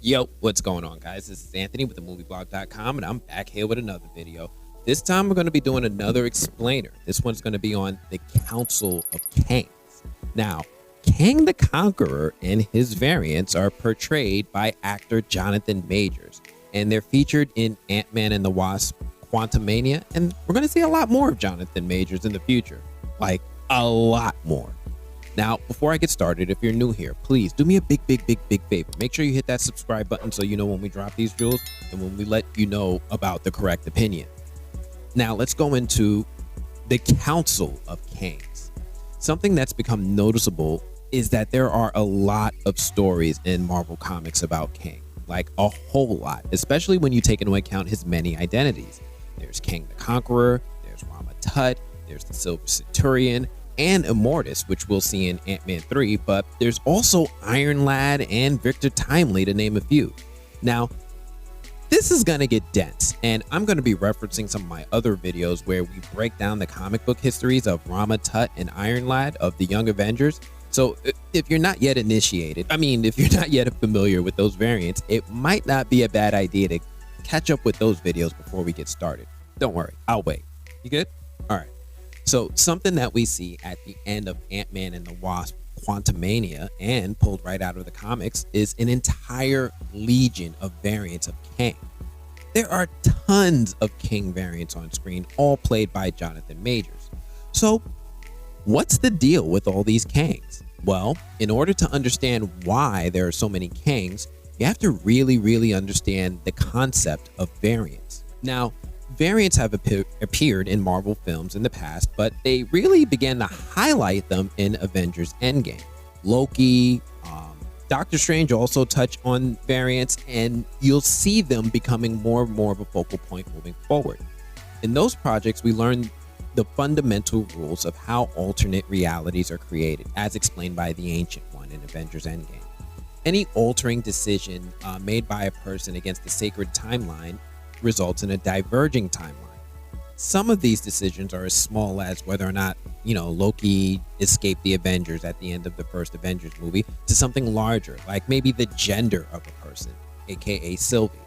Yo, what's going on, guys? This is Anthony with themovieblog.com, and I'm back here with another video. This time we're going to be doing another explainer. This one's going to be on the Council of Kangs. Now, Kang the Conqueror and his variants are portrayed by actor Jonathan Majors, and they're featured in Ant-Man and the Wasp: Quantumania, and we're going to see a lot more of Jonathan Majors in the future. Like, a lot more. Now, before I get started, if you're new here, please do me a big favor. Make sure you hit that subscribe button so you know when we drop these jewels and when we let you know about the correct opinion. Now, let's go into the Council of Kangs. Something that's become noticeable is that there are a lot of stories in Marvel Comics about Kang. Like, a whole lot, especially when you take into account his many identities. There's Kang the Conqueror, there's Rama Tut, there's the Silver Centurion, and Immortus, which we'll see in Ant-Man 3, but there's also Iron Lad and Victor Timely, to name a few. Now, this is going to get dense, and I'm going to be referencing some of my other videos where we break down the comic book histories of Rama Tut and Iron Lad of the Young Avengers. So if you're not yet if you're not yet familiar with those variants, it might not be a bad idea to catch up with those videos before we get started. Don't worry, I'll wait. You good? All right. So something that we see at the end of Ant-Man and the Wasp: Quantumania, and pulled right out of the comics, is an entire legion of variants of Kang. There are tons of Kang variants on screen, all played by Jonathan Majors. So what's the deal with all these Kangs? Well, in order to understand why there are so many Kangs, you have to really understand the concept of variants. Now, variants have appeared in Marvel films in the past, but they really began to highlight them in Avengers Endgame. Loki, Doctor Strange also touch on variants, and you'll see them becoming more and more of a focal point moving forward. In those projects, we learned the fundamental rules of how alternate realities are created, as explained by the Ancient One in Avengers Endgame. Any altering decision made by a person against the sacred timeline results in a diverging timeline. Some of these decisions are as small as whether or not, Loki escaped the Avengers at the end of the first Avengers movie, to something larger, like maybe the gender of a person, aka Sylvie.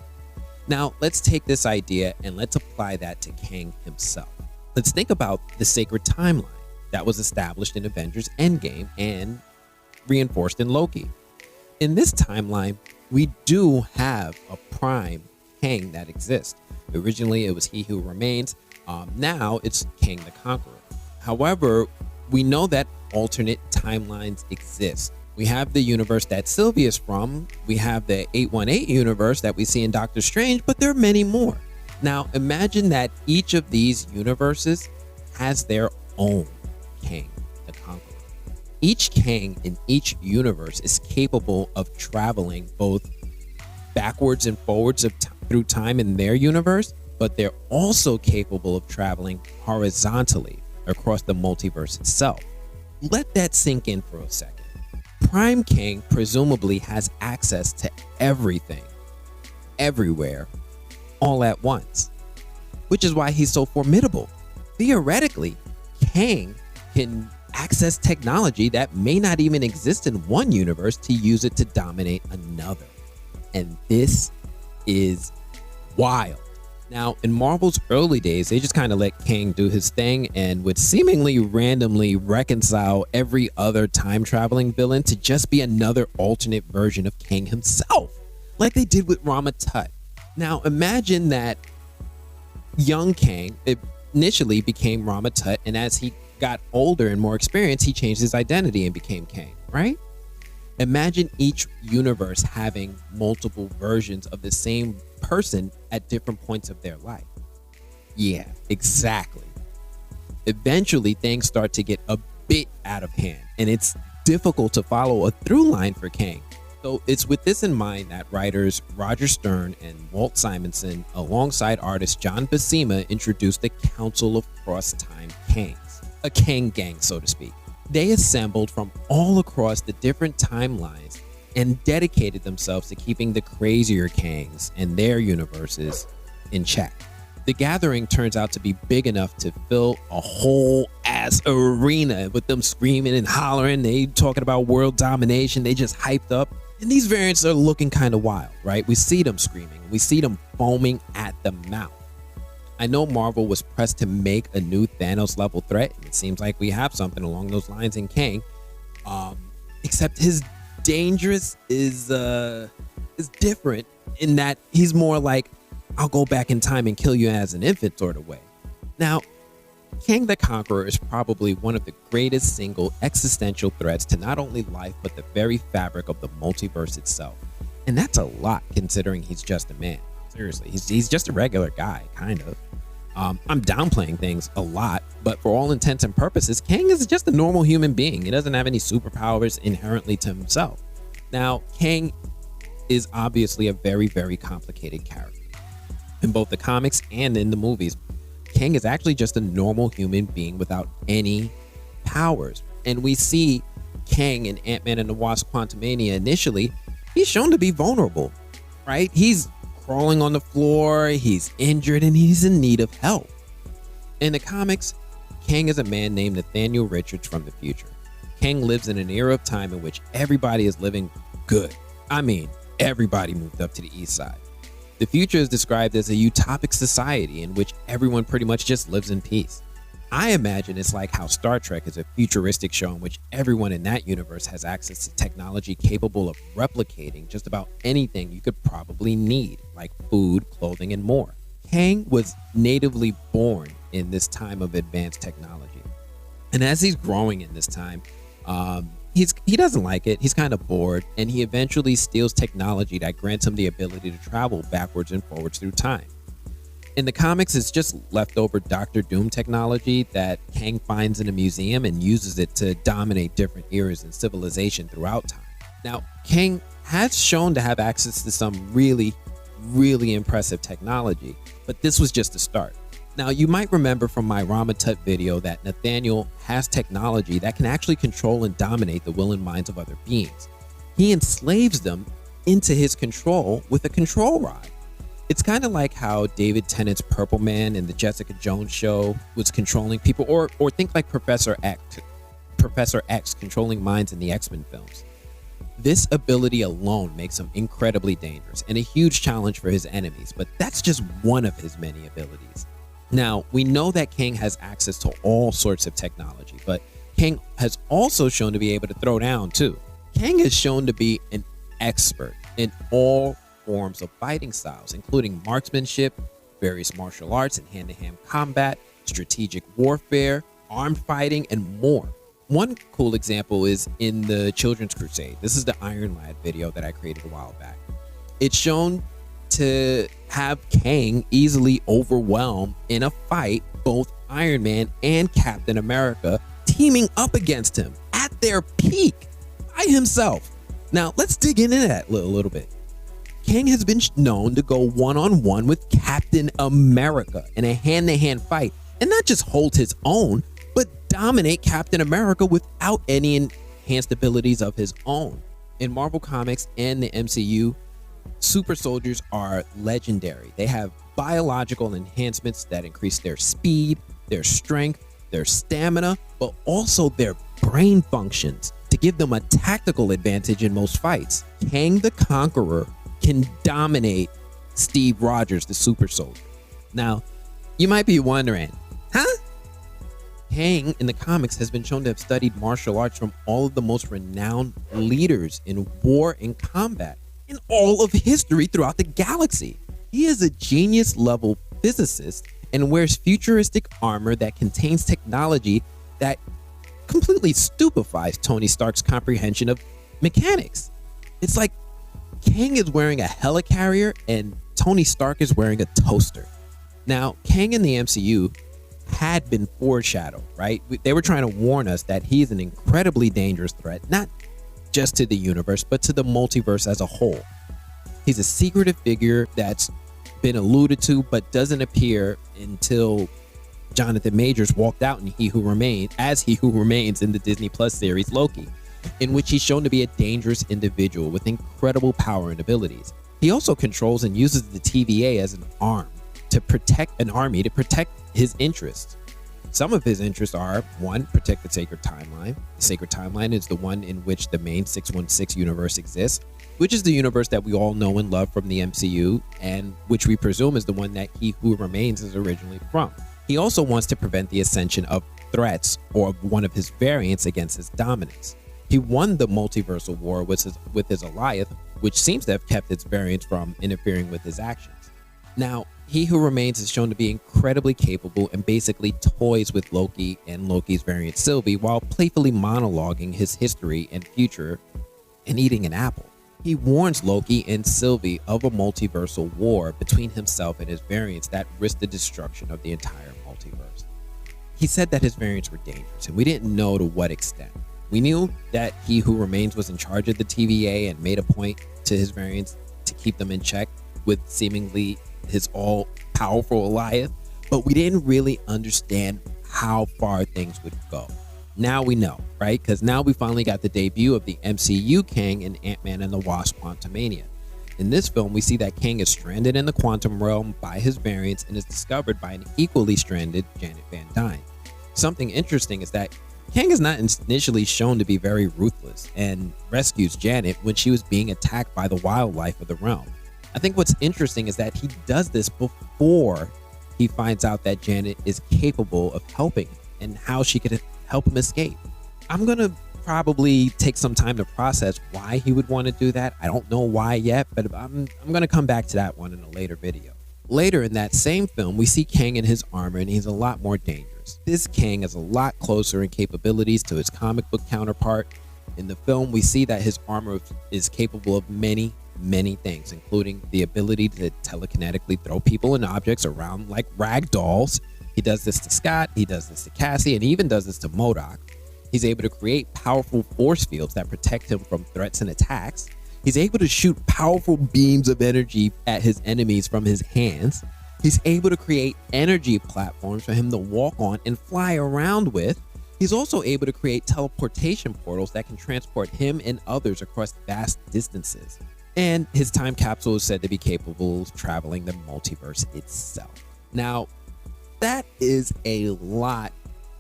Now, let's take this idea and let's apply that to Kang himself. Let's think about the sacred timeline that was established in Avengers Endgame and reinforced in Loki. In this timeline, we do have a prime Kang that exists. Originally, it was He Who Remains. Now it's Kang the Conqueror. However, we know that alternate timelines exist. We have the universe that Sylvie is from. We have the 818 universe that we see in Doctor Strange, but there are many more. Now, imagine that each of these universes has their own Kang the Conqueror. Each Kang in each universe is capable of traveling both backwards and forwards through time in their universe, but they're also capable of traveling horizontally across the multiverse itself. Let that sink in for a second. Prime Kang presumably has access to everything, everywhere, all at once, which is why he's so formidable. Theoretically, Kang can access technology that may not even exist in one universe to use it to dominate another. And this is wild. Now, in Marvel's early days, they just kind of let Kang do his thing and would seemingly randomly reconcile every other time-traveling villain to just be another alternate version of Kang himself, like they did with Rama Tut. Now, imagine that young Kang initially became Rama Tut, and as he got older and more experienced, he changed his identity and became Kang, right? Imagine each universe having multiple versions of the same person at different points of their life. Yeah, exactly. Eventually, things start to get a bit out of hand, and it's difficult to follow a through line for Kang. So it's with this in mind that writers Roger Stern and Walt Simonson, alongside artist John Buscema, introduced the Council of Cross-Time Kangs, a Kang gang, so to speak. They assembled from all across the different timelines and dedicated themselves to keeping the crazier Kangs and their universes in check. The gathering turns out to be big enough to fill a whole ass arena with them screaming and hollering. They talking about world domination. They just hyped up. And these variants are looking kind of wild, right? We see them screaming. We see them foaming at the mouth. I know Marvel was pressed to make a new Thanos-level threat, and it seems like we have something along those lines in Kang. Except his dangerous is different in that he's more like, I'll go back in time and kill you as an infant sort of way. Now, Kang the Conqueror is probably one of the greatest single existential threats to not only life, but the very fabric of the multiverse itself. And that's a lot considering he's just a man. Seriously, he's just a regular guy, kind of. I'm downplaying things a lot, but for all intents and purposes, Kang is just a normal human being. He doesn't have any superpowers inherently to himself. Now, Kang is obviously a very, very complicated character. In both the comics and in the movies, Kang is actually just a normal human being without any powers. And we see Kang in Ant-Man and the Wasp: Quantumania initially, he's shown to be vulnerable, right? He's crawling on the floor, he's injured, and he's in need of help. In the comics, Kang is a man named Nathaniel Richards from the future. Kang lives in an era of time in which everybody is living good. I mean, everybody moved up to the east side. The future is described as a utopic society in which everyone pretty much just lives in peace. I imagine it's like how Star Trek is a futuristic show in which everyone in that universe has access to technology capable of replicating just about anything you could probably need, like food, clothing, and more. Kang was natively born in this time of advanced technology. And as he's growing in this time, he doesn't like it. He's kind of bored, and he eventually steals technology that grants him the ability to travel backwards and forwards through time. In the comics, it's just leftover Doctor Doom technology that Kang finds in a museum and uses it to dominate different eras and civilization throughout time. Now, Kang has shown to have access to some really, really impressive technology, but this was just the start. Now, you might remember from my Rama Tut video that Nathaniel has technology that can actually control and dominate the will and minds of other beings. He enslaves them into his control with a control rod. It's kind of like how David Tennant's Purple Man in the Jessica Jones show was controlling people, or think like Professor X controlling minds in the X-Men films. This ability alone makes him incredibly dangerous and a huge challenge for his enemies, but that's just one of his many abilities. Now, we know that Kang has access to all sorts of technology, but Kang has also shown to be able to throw down too. Kang has shown to be an expert in all forms of fighting styles, including marksmanship, various martial arts and hand-to-hand combat, strategic warfare, armed fighting, and more. One cool example is in the Children's Crusade. This is the Iron Lad video that I created a while back. It's shown to have Kang easily overwhelm in a fight both Iron Man and Captain America teaming up against him at their peak by himself. Now, let's dig into that a little bit. Kang has been known to go one-on-one with Captain America in a hand-to-hand fight, and not just hold his own, but dominate Captain America without any enhanced abilities of his own. In Marvel Comics and the MCU, super soldiers are legendary. They have biological enhancements that increase their speed, their strength, their stamina, but also their brain functions to give them a tactical advantage in most fights. Kang the Conqueror can dominate Steve Rogers, the super soldier. Now, you might be wondering, Kang in the comics has been shown to have studied martial arts from all of the most renowned leaders in war and combat in all of history throughout the galaxy. He is a genius level physicist and wears futuristic armor that contains technology that completely stupefies Tony Stark's comprehension of mechanics. It's like Kang is wearing a helicarrier and Tony Stark is wearing a toaster. Now, Kang in the MCU had been foreshadowed, right? They were trying to warn us that he's an incredibly dangerous threat, not just to the universe, but to the multiverse as a whole. He's a secretive figure that's been alluded to, but doesn't appear until Jonathan Majors walked out in He Who Remains in the Disney Plus series Loki, in which he's shown to be a dangerous individual with incredible power and abilities. He also controls and uses the TVA as an army to protect his interests. Some of his interests are, one, protect the Sacred Timeline. The Sacred Timeline is the one in which the main 616 universe exists. which is the universe that we all know and love from the MCU, and which we presume is the one that He Who Remains is originally from. He also wants to prevent the ascension of threats or one of his variants against his dominance. He won the multiversal war with his Alliance, which seems to have kept its variants from interfering with his actions. Now, He Who Remains is shown to be incredibly capable and basically toys with Loki and Loki's variant Sylvie while playfully monologuing his history and future and eating an apple. He warns Loki and Sylvie of a multiversal war between himself and his variants that risk the destruction of the entire multiverse. He said that his variants were dangerous, and we didn't know to what extent. We knew that He Who Remains was in charge of the TVA and made a point to his variants to keep them in check with seemingly his all-powerful Alliance, but we didn't really understand how far things would go. Now we know, right? Because now we finally got the debut of the MCU Kang in Ant-Man and the Wasp: Quantumania. In this film, we see that Kang is stranded in the quantum realm by his variants and is discovered by an equally stranded Janet Van Dyne. Something interesting is that Kang is not initially shown to be very ruthless and rescues Janet when she was being attacked by the wildlife of the realm. I think what's interesting is that he does this before he finds out that Janet is capable of helping and how she could help him escape. I'm gonna probably take some time to process why he would want to do that. I don't know why yet, but I'm gonna come back to that one in a later video. Later in that same film, we see Kang in his armor, and he's a lot more dangerous. This Kang is a lot closer in capabilities to his comic book counterpart. In the film, we see that his armor is capable of many things, including the ability to telekinetically throw people and objects around like rag dolls. He does this to Scott, he does this to Cassie, and he even does this to MODOK. He's able to create powerful force fields that protect him from threats and attacks. He's able to shoot powerful beams of energy at his enemies from his hands. He's able to create energy platforms for him to walk on and fly around with. He's also able to create teleportation portals that can transport him and others across vast distances. And his time capsule is said to be capable of traveling the multiverse itself. Now, that is a lot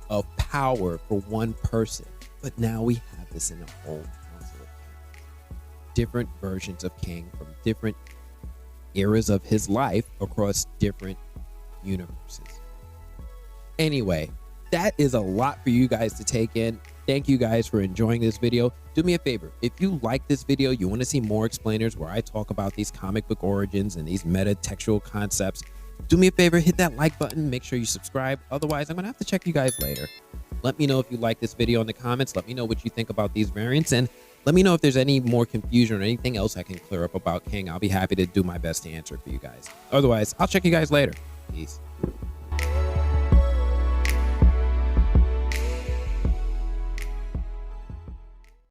of power for one person, but now we have this in a whole council of Kangs. Different versions of Kang from different eras of his life across different universes. Anyway, that is a lot for you guys to take in. Thank you guys for enjoying this video. Do me a favor, if you like this video, you want to see more explainers where I talk about these comic book origins and these meta textual concepts, do me a favor, hit that like button, make sure you subscribe. Otherwise, I'm gonna have to check you guys later. Let me know if you like this video in the comments. Let me know what you think about these variants, and let me know if there's any more confusion or anything else I can clear up about Kang. I'll be happy to do my best to answer it for you guys. Otherwise, I'll check you guys later. Peace.